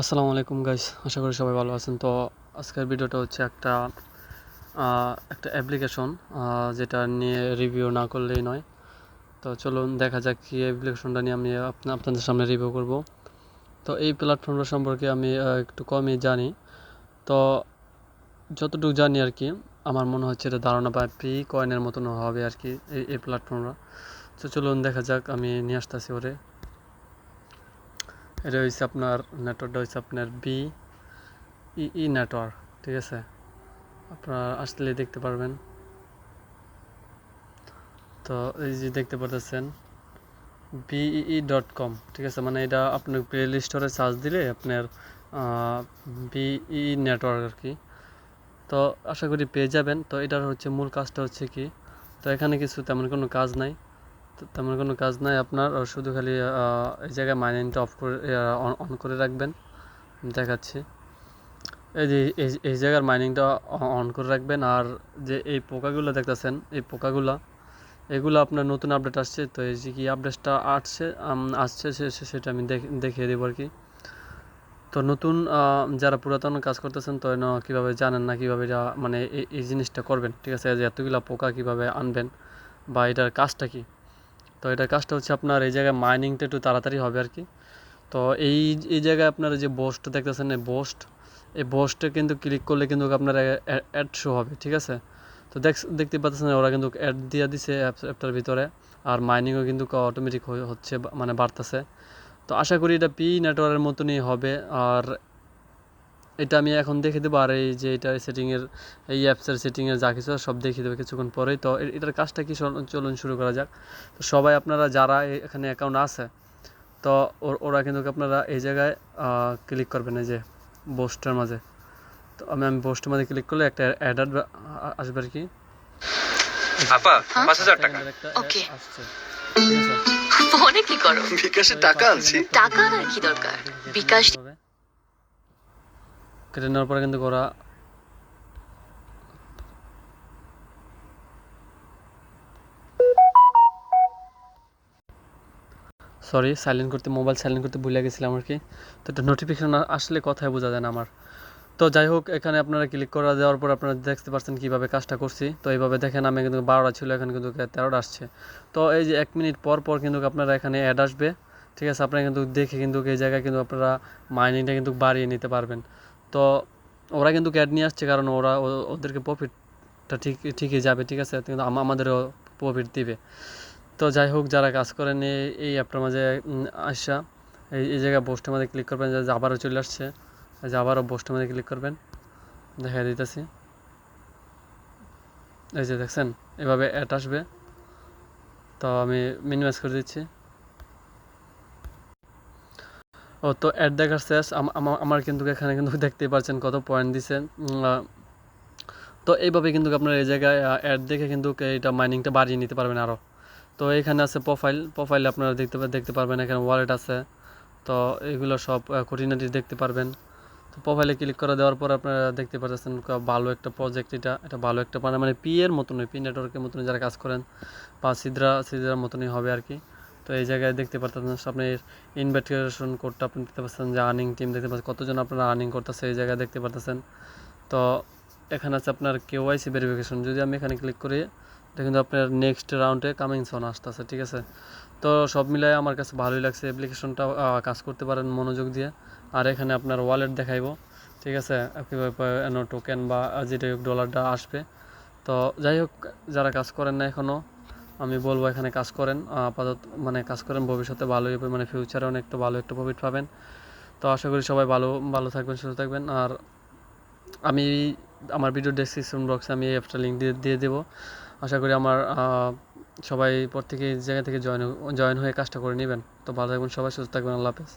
আসসালামু আলাইকুম গাইস, আশা করি সবাই ভালো আছেন। তো আজকের ভিডিওটা হচ্ছে একটা অ্যাপ্লিকেশন, যেটা নিয়ে রিভিউ না করলেই নয়। তো চলুন দেখা যাক কি অ্যাপ্লিকেশনটা নিয়ে আমি আপনাদের সামনে রিভিউ করব। তো এই প্ল্যাটফর্মটা সম্পর্কে আমি একটু কমই জানি। তো যতটুকু জানি আর কি, আমার মনে হচ্ছে এটা ধারণা বা পি কয়েনের মতন হবে আর কি এই প্ল্যাটফর্মটা। তো চলুন দেখা যাক, আমি নিয়ে আসতেছি ওরে। এটা হচ্ছে আপনার নেটওয়ার্কটা হচ্ছে আপনার বিই নেটওয়ার্ক, ঠিক আছে। আপনারা আসলে দেখতে পারবেন। তো এই যে দেখতে পাচ্ছেন BEE.com, ঠিক আছে। মানে এটা আপনার প্লে স্টোরে সার্চ দিলে আপনার বিই নেটওয়ার্ক আর কি। তো আশা করি পেয়ে যাবেন। তো এটার হচ্ছে মূল কাজটা হচ্ছে কি, তো এখানে কিছু তেমন কোনো কাজ নাই। আপনার শুধু খালি এই জায়গায় মাইনিংটা অফ করে অন করে রাখবেন। দেখাচ্ছি, এই যে এই জায়গার মাইনিংটা অন করে রাখবেন। আর যে এই পোকাগুলো দেখতেছেন, এই পোকাগুলো এগুলো আপনার নতুন আপডেট আসছে। তো এই যে কি আপডেটটা আসছে সেটা আমি দেখিয়ে দেবো আর কি। তো নতুন যারা পুরাতন কাজ করতেছেন, তো কীভাবে জানেন না কীভাবে এটা মানে এই জিনিসটা করবেন, ঠিক আছে। যে এতগুলো পোকা কীভাবে আনবেন বা এটার কাজটা কি। তো এটার কাজটা হচ্ছে আপনার এই জায়গায় মাইনিংটা একটু তাড়াতাড়ি হবে আর কি। তো এই এই জায়গায় আপনার যে বোস্ট দেখতেছেন, এই বোস্টে কিন্তু ক্লিক করলে কিন্তু আপনার অ্যাড শো হবে, ঠিক আছে। তো দেখতে পাচ্ছেন ওরা কিন্তু অ্যাড দিয়ে দিছে অ্যাপটার ভিতরে। আর মাইনিংও কিন্তু অটোমেটিক হচ্ছে, মানে বাড়তেছে। তো আশা করি এটা পি নেটওয়ার্কের মতনই হবে। আর এটা আমি এখন দেখে দেবো। আর এই যে এটা সেটিংয়ের, এই অ্যাপসের সেটিংয়ের যা কিছু সব দেখিয়ে দেবে কিছুক্ষণ পরেই। তো এটার কাজটা কি, চলুন শুরু করা যাক। তো সবাই আপনারা যারা এখানে অ্যাকাউন্ট আছে, তো ওরা কিন্তু আপনারা এই জায়গায় ক্লিক করবেন, এই যে বোস্টের মাঝে। তো আমি পোস্টের মাঝে ক্লিক করলে একটা অ্যাড আসবে আর কি। আপা ৫,০০০ টাকা। ওকে। আসছে, ফোনে কি করো? বিকাশে টাকা আনছি। টাকা আনার কি দরকার? বিকাশ কেটে নেওয়ার পরে কিন্তু ওরা সরি, মোবাইল সাইলেন্ট করতে ভুলে গেছিলাম আর কি। তো একটা নোটিফিকেশন আসলে কথাই বোঝা যায় না আমার। তো যাই হোক, এখানে আপনারা ক্লিক করে দেওয়ার পর আপনারা দেখতে পাচ্ছেন কীভাবে কাজটা করছি। তো এইভাবে দেখেন, আমি কিন্তু 12টা ছিল, এখানে কিন্তু 13টা আসছে। তো এই যে 1 মিনিট পর পর কিন্তু আপনারা এখানে অ্যাড আসবে, ঠিক আছে। আপনারা কিন্তু দেখে কিন্তু এই জায়গায় কিন্তু আপনারা মাইনিংটা কিন্তু বাড়িয়ে নিতে পারবেন। তো ওরা কিন্তু অ্যাড নিয়ে আসছে, কারণ ওদেরকে প্রফিটটা ঠিকই যাবে, ঠিক আছে। কিন্তু আমাদেরও প্রফিট দিবে। তো যাই হোক, যারা কাজ করেন এই অ্যাপটার মাঝে আসা এই জায়গায় পোস্টের মধ্যে ক্লিক করবেন, যে আবারও চলে আসছে। যে আবারও পোস্টের মধ্যে ক্লিক করবেন, দেখা দিতেছি। এই যে দেখছেন, এভাবে অ্যাড আসবে। তো আমি মিনিমাইজ করে দিচ্ছি। তো অ্যাড দেখার শেষ। আমার কিন্তু এখানে কিন্তু দেখতেই পাচ্ছেন কত পয়েন্ট দিছে। তো এইভাবে কিন্তু আপনার এই জায়গায় অ্যাড দেখে কিন্তু এটা মাইনিংটা বাড়িয়ে নিতে পারবেন আরও। তো এখানে আছে প্রোফাইলে আপনারা দেখতে পারবেন, এখানে ওয়ালেট আছে। তো এগুলো সব খুঁটিনাটি দেখতে পারবেন। তো প্রোফাইলে ক্লিক করে দেওয়ার পর আপনারা দেখতে পাচ্ছেন ভালো একটা প্রজেক্ট। এটা ভালো একটা মানে পি এর মতনই, পি নেটওয়ার্কের মতনই যারা কাজ করেন, বা সিদ্রার মতনই হবে আর কি। তো এই জায়গায় দেখতে পাচ্ছেন আপনি ইনভাইটেশন কোডটা আপনি দেখতে পাচ্ছেন, যে আর্নিং টিম দেখতে পাচ্ছেন, কতজন আপনারা আর্নিং করতেছে এই জায়গায় দেখতে পাচ্ছেন। তো এখানে আছে আপনার কেওয়াইসি ভেরিফিকেশন। যদি আমি এখানে ক্লিক করি, এটা কিন্তু আপনার নেক্সট রাউন্ডে কামিং সন আসতেছে, ঠিক আছে। তো সব মিলাই আমার কাছে ভালোই লাগছে অ্যাপ্লিকেশনটা। কাজ করতে পারেন মনোযোগ দিয়ে। আর এখানে আপনার ওয়ালেট দেখাইব, ঠিক আছে, কীভাবে টোকেন বা যেটা ডলারটা আসবে। তো যাই হোক, যারা কাজ করেন না এখনও, আমি বলবো এখানে কাজ করেন। আপাতত মানে কাজ করেন, ভবিষ্যতে ভালোই হবে, মানে ফিউচারে অনেকটা ভালো একটা প্রফিট পাবেন। তো আশা করি সবাই ভালো থাকবেন, সুস্থ থাকবেন। আর আমি আমার ভিডিও ডেসক্রিপশন বক্সে আমি এই অ্যাপটা লিঙ্ক দিয়ে দেবো। আশা করি আমার সবাই পর থেকে এই জায়গা থেকে জয়েন হয়ে কাজটা করে নেবেন। তো ভালো থাকবেন সবাই, সুস্থ থাকবেন। আল্লাহ হাফেজ।